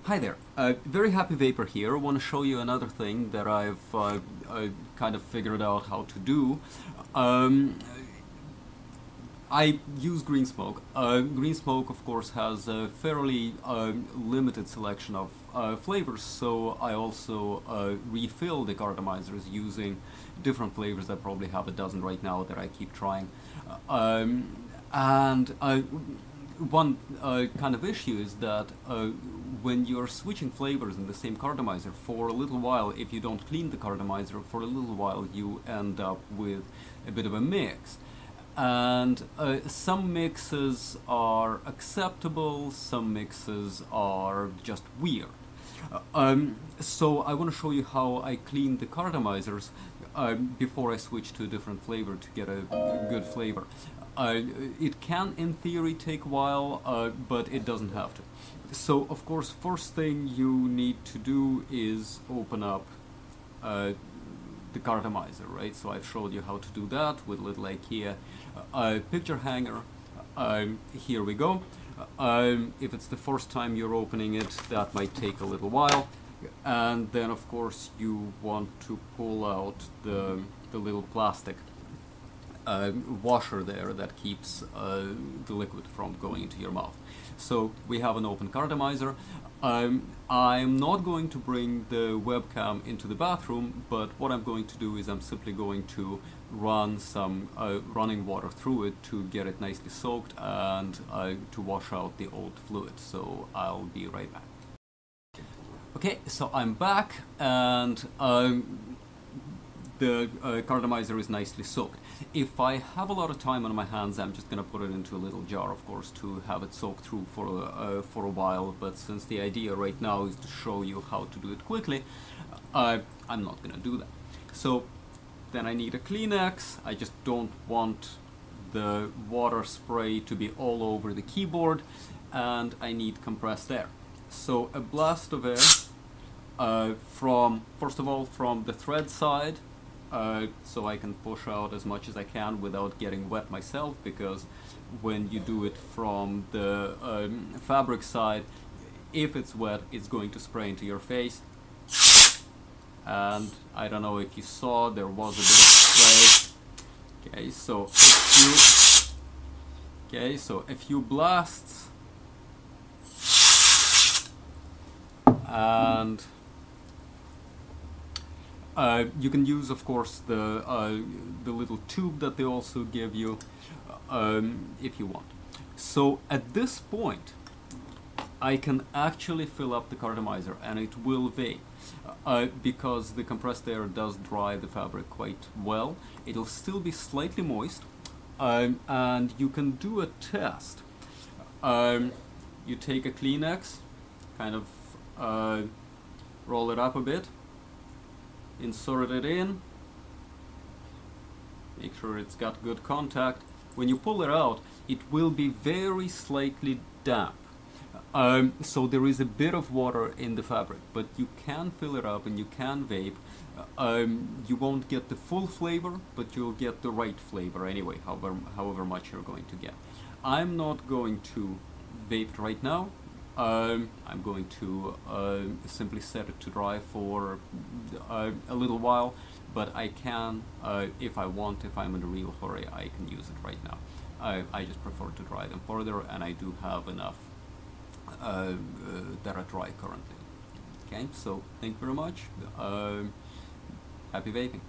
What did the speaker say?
Hi there, very happy vapor here. I want to show you another thing that I've kind of figured out how to do. Um, I use green smoke. Green smoke, of course, has a fairly limited selection of flavors, so I also refill the cartomizers using different flavors. I probably have a dozen right now that I keep trying. And one kind of issue is that when you're switching flavors in the same cartomizer for a little while, if you don't clean the cartomizer for a little while, you end up with a bit of a mix. And some mixes are acceptable, some mixes are just weird. So I want to show you how I clean the cartomizers before I switch to a different flavor to get a good flavor. It can, in theory, take a while, but it doesn't have to. So, of course, first thing you need to do is open up the cartomizer, right? So I've showed you how to do that with a little IKEA picture hanger. Here we go. If it's the first time you're opening it, that might take a little while. And then, of course, you want to pull out the little plastic washer there that keeps the liquid from going into your mouth. So we have an open cartomizer. I'm not going to bring the webcam into the bathroom, but what I'm going to do is I'm simply going to run some running water through it to get it nicely soaked and to wash out the old fluid. So I'll be right back. Okay, so I'm back, and the cartomizer is nicely soaked. If I have a lot of time on my hands, I'm just going to put it into a little jar, of course, to have it soak through for a while. But since the idea right now is to show you how to do it quickly, I'm not going to do that. So then I need a Kleenex. I just don't want the water spray to be all over the keyboard, and I need compressed air. So a blast of air from, first of all, from the thread side, so I can push out as much as I can without getting wet myself, because when you do it from the fabric side, if it's wet, it's going to spray into your face. And I don't know if you saw, there was a bit of spray. Okay, so a few blasts, and you can use, of course, the little tube that they also give you if you want. So at this point, I can actually fill up the cartomizer, and it will vape because the compressed air does dry the fabric quite well. It'll still be slightly moist, and you can do a test. You take a Kleenex, kind of roll it up a bit, insert it in, make sure it's got good contact. When you pull it out, it will be very slightly damp. So there is a bit of water in the fabric, but you can fill it up and you can vape. You won't get the full flavor, but you'll get the right flavor anyway, however much you're going to get. I'm not going to vape right now. I'm going to simply set it to dry for a little while, but I can, if I want, if I'm in a real hurry, I can use it right now. I just prefer to dry them further, and I do have enough that are dry currently. Okay, so thank you very much. Happy vaping.